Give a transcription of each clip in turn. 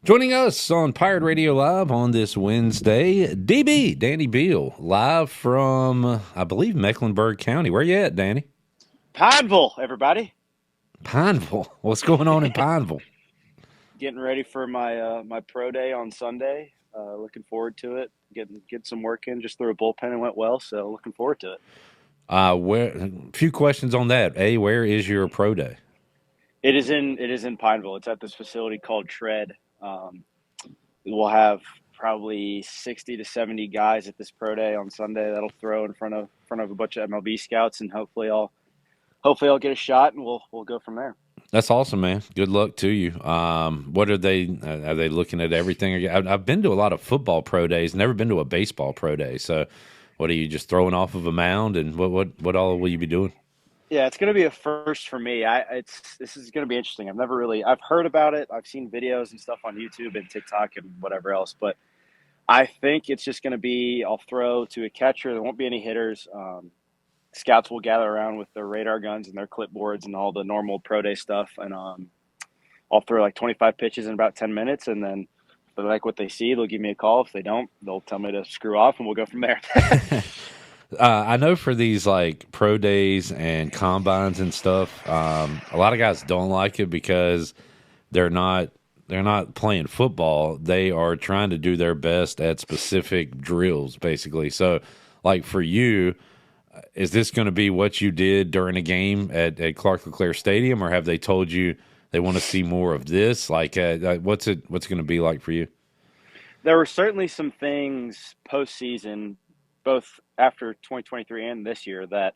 Joining us on Pirate Radio Live on this Wednesday, DB, Danny Beal, live from, I believe, Mecklenburg County. Where you at, Danny? Pineville, everybody. Pineville. What's going on in Pineville? Getting ready for my pro day on Sunday. Looking forward to it. Get some work in. Just threw a bullpen and went well, so looking forward to it. Where? A few questions on that. A, where is your pro day? It is in Pineville. It's at this facility called Tread. We'll have probably 60 to 70 guys at this pro day on Sunday. That'll throw in front of a bunch of MLB scouts, and hopefully I'll get a shot, and we'll go from there. That's awesome, man. Good luck to you. What are they? Are they looking at everything? I've been to a lot of football pro days. Never been to a baseball pro day. So, what are you just throwing off of a mound? And what all will you be doing? Yeah, it's going to be a first for me. This is going to be interesting. I've heard about it. I've seen videos and stuff on YouTube and TikTok and whatever else, but I think it's just going to be I'll throw to a catcher. There won't be any hitters. Scouts will gather around with their radar guns and their clipboards and all the normal pro day stuff, and I'll throw like 25 pitches in about 10 minutes, and then if they like what they see, they'll give me a call. If they don't, they'll tell me to screw off, and we'll go from there. I know for these like pro days and combines and stuff, a lot of guys don't like it because they're not they're not playing football. They are trying to do their best at specific drills, basically. So, like for you, is this going to be what you did during a game at Clark LeClaire Stadium, or have they told you they want to see more of this? Like, what's going to be like for you? There were certainly some things postseason, both after 2023 and this year, that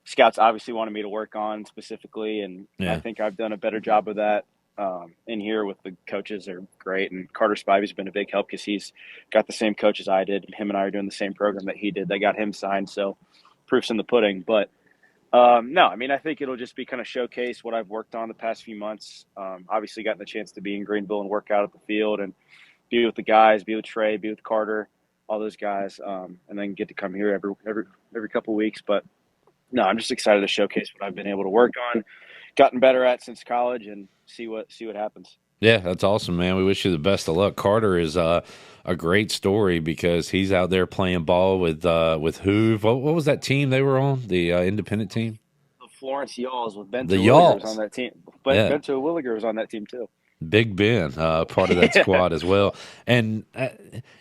scouts obviously wanted me to work on specifically, and I Yeah. think I've done a better job of that. In here with the coaches are great, and Carter Spivey's been a big help because he's got the same coach as I did. Him and I are doing the same program that he did. They got him signed, so proof's in the pudding. But no, I mean, I think it'll just be kind of showcase what I've worked on the past few months. Obviously, gotten the chance to be in Greenville and work out at the field and be with the guys, be with Trey, be with Carter, all those guys, and then get to come here every couple of weeks. But no, I'm just excited to showcase what I've been able to work on, gotten better at since college, and see what happens. Yeah, that's awesome, man. We wish you the best of luck. Carter is a great story because he's out there playing ball with Hoove. What was that team they were on? The independent team? The Florence Yalls with The Bento Williger was on Yalls. that team, but Yeah. Bento Williger was on that team too. Big Ben, part of that Yeah. squad as well. And,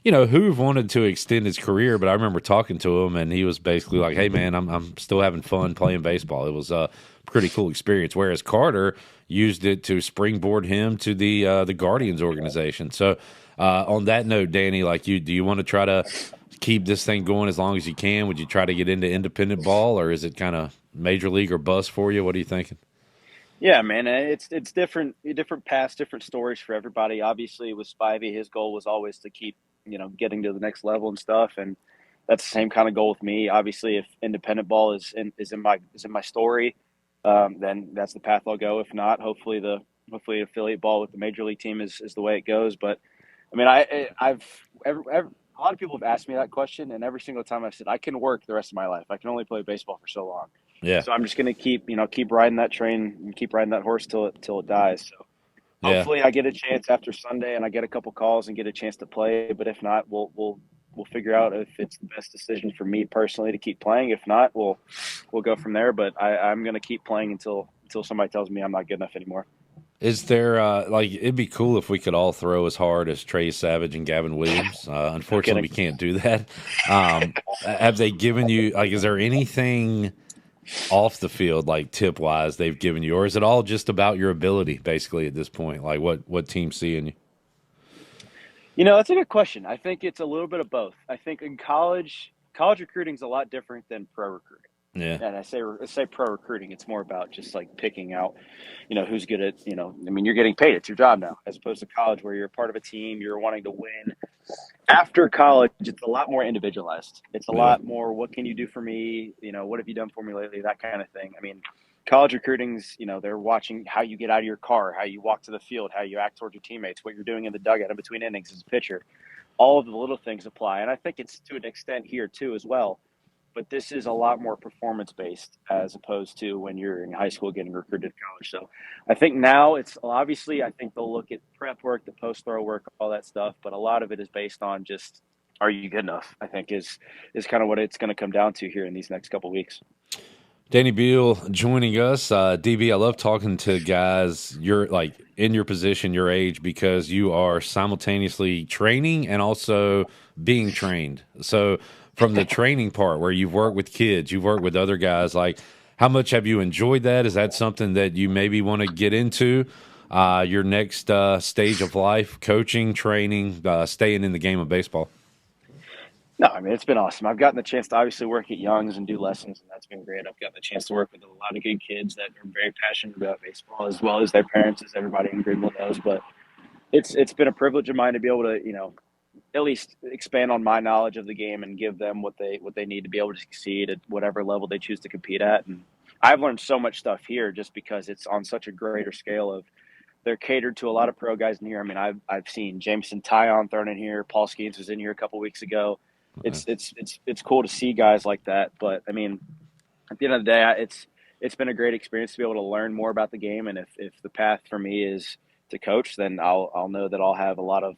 Hoove wanted to extend his career, but I remember talking to him, and he was basically like, hey, man, I'm still having fun playing baseball. It was a pretty cool experience. Whereas Carter used it to springboard him to the Guardians organization. So, on that note, Danny, like do you want to try to keep this thing going as long as you can? Would you try to get into independent ball, or is it kind of major league or bust for you? What are you thinking? Yeah, man, it's different paths, different stories for everybody. Obviously, with Spivey, his goal was always to keep getting to the next level and stuff, and that's the same kind of goal with me. Obviously, if independent ball is in my story, then that's the path I'll go. If not, hopefully affiliate ball with the major league team is the way it goes. But I mean, a lot of people have asked me that question, and every single time I've said I can work the rest of my life. I can only play baseball for so long. Yeah, So I'm just gonna keep riding that train and keep riding that horse till it dies. So yeah. hopefully I get a chance after Sunday and I get a couple calls and get a chance to play. But if not, we'll figure out if it's the best decision for me personally to keep playing. If not, we'll go from there. But I'm gonna keep playing until somebody tells me I'm not good enough anymore. Is there it'd be cool if we could all throw as hard as Trey Savage and Gavin Williams. No Unfortunately, kidding. we can't do that. Have they given you like? Is there anything off the field, like tip wise, they've given you, or is it all just about your ability, basically at this point? Like what team's seeing you? That's a good question. I think it's a little bit of both. I think in college recruiting is a lot different than pro recruiting. Yeah, And I say pro recruiting, it's more about just like picking out, who's good at, I mean, you're getting paid. It's your job now, as opposed to college where you're part of a team, you're wanting to win. After college, it's a lot more individualized. It's a yeah, lot more, what can you do for me? What have you done for me lately? That kind of thing. I mean, college recruiting's, they're watching how you get out of your car, how you walk to the field, how you act towards your teammates, what you're doing in the dugout in between innings as a pitcher. All of the little things apply. And I think it's to an extent here too as well, but this is a lot more performance based as opposed to when you're in high school getting recruited to college. So I think now it's obviously, I think they'll look at prep work, the post throw work, all that stuff, but a lot of it is based on just, are you good enough? I think is kind of what it's going to come down to here in these next couple of weeks. Danny Beal joining us. DB, I love talking to guys you're like in your position, your age, because you are simultaneously training and also being trained. So from the training part where you've worked with kids, you've worked with other guys, like how much have you enjoyed that? Is that something that you maybe want to get into your next stage of life, coaching, training, staying in the game of baseball? No, I mean, it's been awesome. I've gotten the chance to obviously work at Young's and do lessons, and that's been great. I've gotten the chance to work with a lot of good kids that are very passionate about baseball, as well as their parents, as everybody in Greenville knows. But it's been a privilege of mine to be able to, at least expand on my knowledge of the game and give them what they need to be able to succeed at whatever level they choose to compete at. And I've learned so much stuff here just because it's on such a greater scale of they're catered to a lot of pro guys in here. I mean, I've seen Jameson Tyon thrown in here. Paul Skeens was in here a couple weeks ago. It's cool to see guys like that. But I mean, at the end of the day, it's been a great experience to be able to learn more about the game. And if the path for me is to coach, then I'll know that I'll have a lot of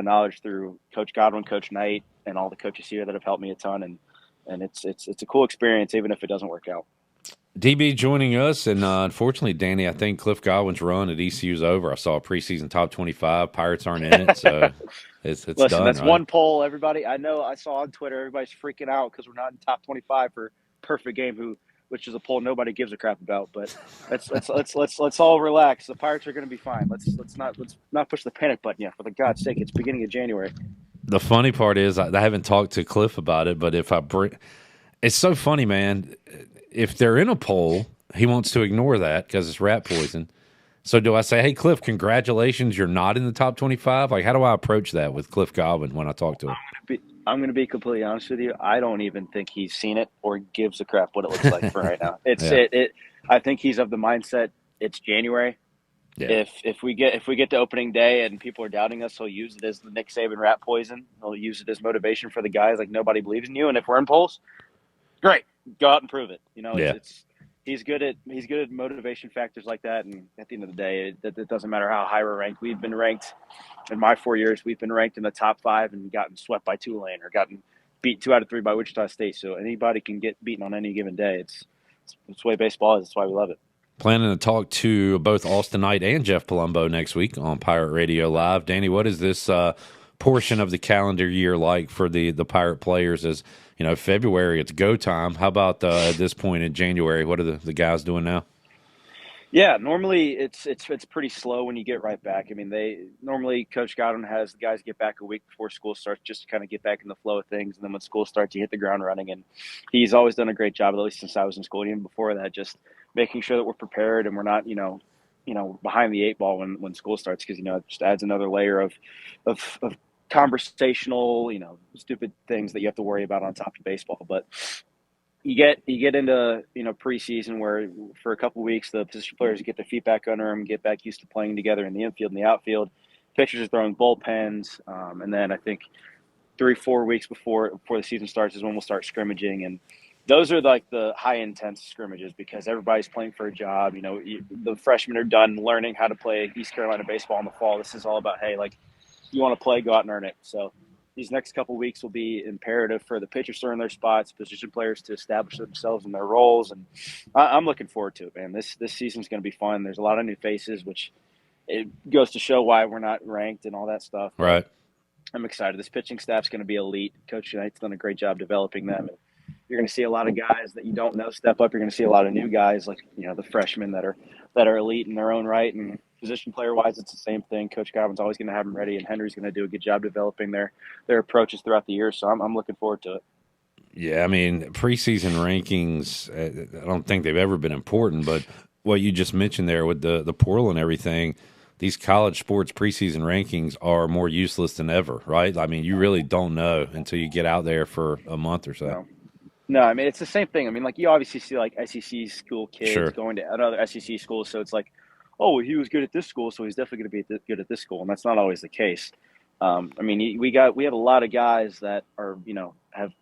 knowledge through Coach Godwin, Coach Knight, and all the coaches here that have helped me a ton. And it's a cool experience, even if it doesn't work out. DB joining us, and unfortunately, Danny, I think Cliff Godwin's run at ECU's over. I saw a preseason top 25. Pirates aren't in it, so it's Listen, done. that's right? one poll. Everybody, I know, I saw on Twitter, everybody's freaking out because we're not in top 25 for perfect game, which is a poll nobody gives a crap about. But let's all relax. The Pirates are going to be fine. Let's not push the panic button yet. For the God's sake, it's beginning of January. The funny part is I haven't talked to Cliff about it, but if I bring, it's so funny, man. If they're in a poll, he wants to ignore that because it's rat poison. So do I say, hey, Cliff, congratulations, you're not in the top 25? Like, how do I approach that with Cliff Godwin when I talk to him? I'm going to be completely honest with you. I don't even think he's seen it or gives a crap what it looks like for right now. I think he's of the mindset it's January. Yeah. If we get to opening day and people are doubting us, he'll use it as the Nick Saban rat poison. He'll use it as motivation for the guys. Like, nobody believes in you, and if we're in polls, great, go out and prove it. He's good at motivation factors like that. And at the end of the day, it doesn't matter how high we're ranked. We've been ranked in my 4 years. We've been ranked in the top 5 and gotten swept by Tulane or gotten beat 2 out of 3 by Wichita State. So anybody can get beaten on any given day. It's the way baseball is. That's why we love it. Planning to talk to both Austin Knight and Jeff Palumbo next week on Pirate Radio Live. Danny, what is this portion of the calendar year like for the Pirate players? As you know, February, it's go time. How about at this point in January? What are the guys doing now? Yeah, normally it's pretty slow when you get right back. I mean, normally Coach Godwin has the guys get back a week before school starts just to kind of get back in the flow of things. And then when school starts, you hit the ground running. And he's always done a great job, at least since I was in school, even before that, just making sure that we're prepared and we're not, behind the 8 ball when school starts, because, it just adds another layer of conversational, stupid things that you have to worry about on top of baseball. But you get into preseason where for a couple of weeks the position players get their feet back under them, get back used to playing together in the infield and the outfield. Pitchers are throwing bullpens, and then I think 3-4 weeks before the season starts is when we'll start scrimmaging, and those are like the high intense scrimmages because everybody's playing for a job. The freshmen are done learning how to play East Carolina baseball in the fall. This is all about, hey, like, you want to play, go out and earn it. So these next couple of weeks will be imperative for the pitchers to earn their spots, position players to establish themselves in their roles, and I'm looking forward to it, man. This season's going to be fun. There's a lot of new faces, which it goes to show why we're not ranked and all that stuff. Right. I'm excited. This pitching staff's going to be elite. Coach Knight's done a great job developing them. And you're going to see a lot of guys that you don't know step up. You're going to see a lot of new guys, like the freshmen that are elite in their own right. And position player wise, it's the same thing. Coach Godwin's always going to have them ready, and Henry's going to do a good job developing their approaches throughout the year. So I'm looking forward to it. Yeah, I mean, preseason rankings, I don't think they've ever been important, but what you just mentioned there with the portal and everything, these college sports preseason rankings are more useless than ever, right? I mean, you really don't know until you get out there for a month or so. No, I mean, it's the same thing. I mean, like, you obviously see, like, SEC school kids Sure. going to another SEC school, so it's like, oh, well, he was good at this school, so he's definitely going to be good at this school, and that's not always the case. I mean, we have a lot of guys that are, have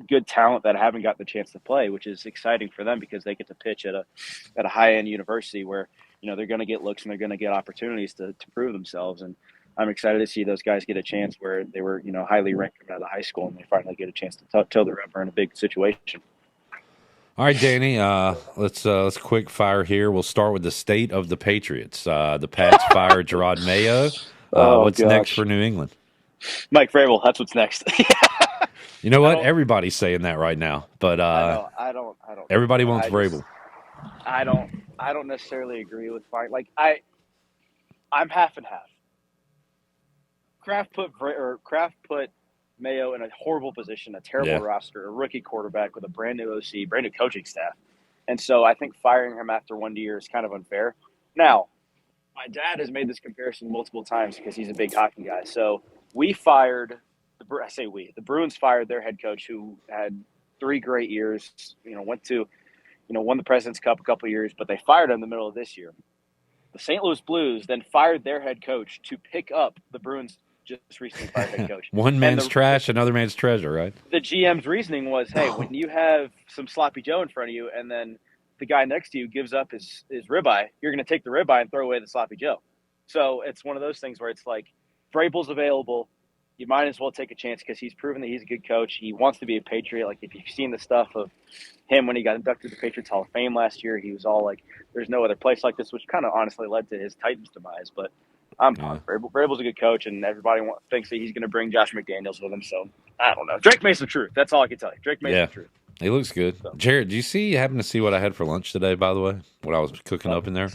good talent that haven't got the chance to play, which is exciting for them because they get to pitch at a high end university where they're going to get looks and they're going to get opportunities to prove themselves. And I'm excited to see those guys get a chance where they were highly ranked coming out of high school, and they finally get a chance to tell their rubber in a big situation. All right, Danny. Let's quick fire here. We'll start with the state of the Patriots. The Pats fired Gerard Mayo. What's next for New England? Mike Vrabel. That's what's next. You know what? Everybody's saying that right now, but I don't. Everybody wants Vrabel. I don't necessarily agree with fine. Like I'm half and half. Kraft put Mayo in a horrible position, a terrible roster, a rookie quarterback with a brand new OC, brand new coaching staff. And so I think firing him after 1 year is kind of unfair. Now, my dad has made this comparison multiple times because he's a big hockey guy. So the Bruins fired their head coach who had 3 great years, won the President's Cup a couple of years, but they fired him in the middle of this year. The St. Louis Blues then fired their head coach to pick up the Bruins just recently fired head coach. One man's trash, another man's treasure, right? The GM's reasoning was, hey, when you have some sloppy Joe in front of you and then the guy next to you gives up his ribeye, you're going to take the ribeye and throw away the sloppy Joe. So it's one of those things where it's like, Vrabel's available. You might as well take a chance because he's proven that he's a good coach. He wants to be a Patriot. Like, if you've seen the stuff of him when he got inducted to the Patriots Hall of Fame last year, he was all like, there's no other place like this, which kind of honestly led to his Titans demise. But Vrabel's a good coach, and everybody thinks that he's going to bring Josh McDaniels with him. So I don't know. Drake makes the truth. That's all I can tell you. Drake makes the truth. He looks good. So. Jared, do you happen to see what I had for lunch today, by the way? What I was cooking up in there?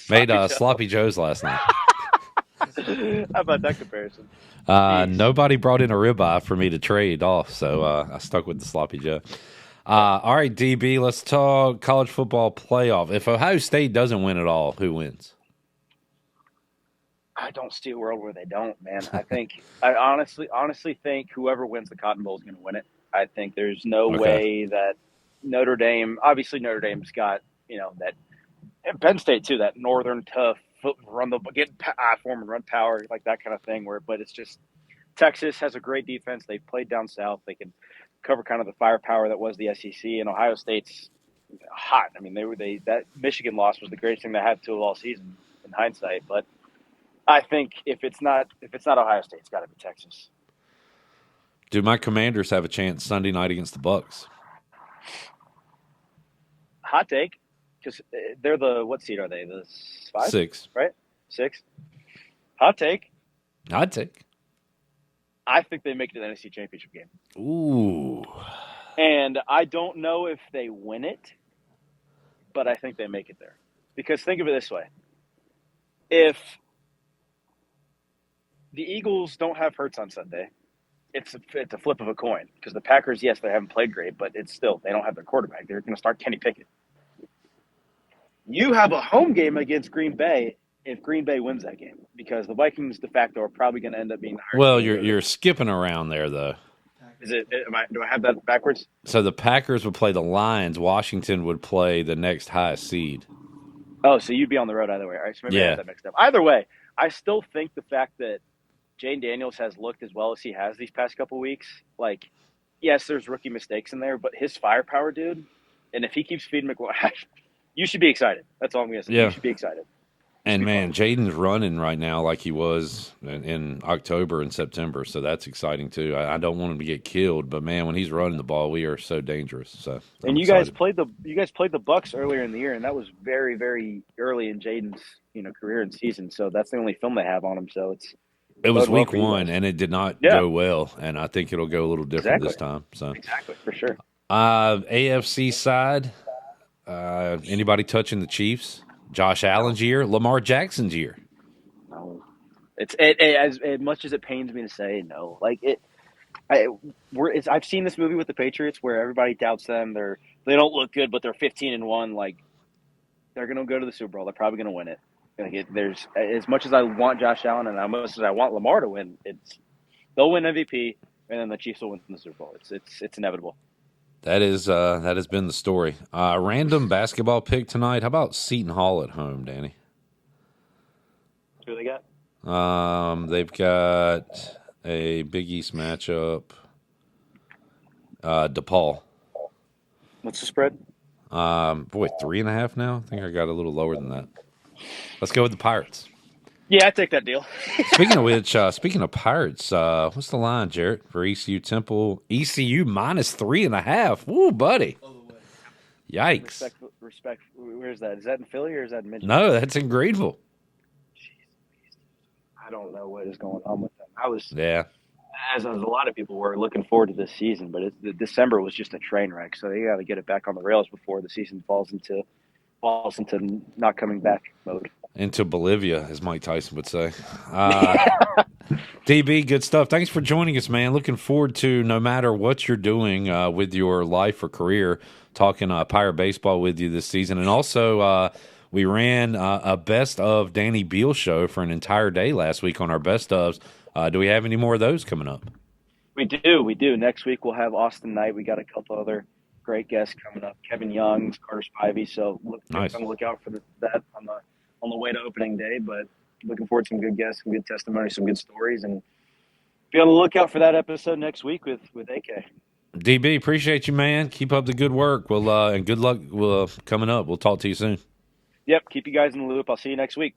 Made Sloppy Joes last night. How about that comparison? Nobody brought in a ribeye for me to trade off, so I stuck with the Sloppy Joe. All right, DB, let's talk college football playoff. If Ohio State doesn't win at all, who wins? I don't see a world where they don't, man. I honestly think whoever wins the Cotton Bowl is going to win it. I think there's no way that Notre Dame's got, that Penn State too, that northern tough form and run power, like that kind of thing but it's just Texas has a great defense. They've played down south. They can cover kind of the firepower that was the SEC, and Ohio State's hot. I mean, that Michigan loss was the greatest thing they had to all season in hindsight, but I think if it's not Ohio State, it's got to be Texas. Do my Commanders have a chance Sunday night against the Bucks? Hot take, because they're what seed are they? The 5? 6, right? 6. Hot take. I think they make it to the NFC Championship game. Ooh. And I don't know if they win it, but I think they make it there. Because think of it this way: if the Eagles don't have Hurts on Sunday, it's a flip of a coin. Because the Packers, yes, they haven't played great, but it's still, they don't have their quarterback. They're going to start Kenny Pickett. You have a home game against Green Bay if Green Bay wins that game, because the Vikings de facto are probably going to end up being higher. Well, you're skipping around there, though. Do I have that backwards? So the Packers would play the Lions. Washington would play the next highest seed. Oh, so you'd be on the road either way. All right, so maybe I have that mixed up. Either way, I still think the fact that Jane Daniels has looked as well as he has these past couple weeks, like, yes, there's rookie mistakes in there, but his firepower, dude, and if he keeps feeding McGuire, you should be excited. That's all I'm going to say. Yeah. You should be excited. And, man, Jaden's running right now like he was in October and September, so that's exciting, too. I don't want him to get killed, but, man, when he's running the ball, we are so dangerous. So and you guys played the Bucks earlier in the year, and that was very, very early in Jaden's career and season, so that's the only film they have on him. So it was week 1, and it did not go well, and I think it'll go a little different this time. So exactly, for sure. AFC side, anybody touching the Chiefs? Josh Allen's year, Lamar Jackson's year. No, it's as much as it pains me to say, no. Like I've seen this movie with the Patriots where everybody doubts them. They don't look good, but they're 15-1. Like, they're gonna go to the Super Bowl. They're probably gonna win it. There's as much as I want Josh Allen and as much as I want Lamar to win, they'll win MVP and then the Chiefs will win the Super Bowl. It's inevitable. That has been the story. Random basketball pick tonight. How about Seton Hall at home, Danny? Who they got? They've got a Big East matchup. DePaul. What's the spread? Boy, 3.5 now. I think I got a little lower than that. Let's go with the Pirates. Yeah, I take that deal. Speaking of which, speaking of Pirates, what's the line, Jarrett, for ECU Temple? ECU -3.5. Woo, buddy. Yikes. Respect. Where's that? Is that in Philly or is that in Michigan? No, that's in Greenville. I don't know what is going on with them. Yeah. As a lot of people were looking forward to this season, but December was just a train wreck. So they got to get it back on the rails before the season falls into not coming back mode. Into Bolivia, as Mike Tyson would say. DB, good stuff. Thanks for joining us, man. Looking forward to, no matter what you're doing with your life or career, talking Pirate baseball with you this season. And also, we ran a Best of Danny Beal show for an entire day last week on our Best ofs. Do we have any more of those coming up? We do. Next week we'll have Austin Knight. We got a couple other great guests coming up. Kevin Young, Carter Spivey. So nice. Look out for that on the way to opening day. But looking forward to some good guests, some good testimony, some good stories, and be on the lookout for that episode next week with AK. DB, appreciate you, man. Keep up the good work. And good luck coming up. We'll talk to you soon. Yep. Keep you guys in the loop. I'll see you next week.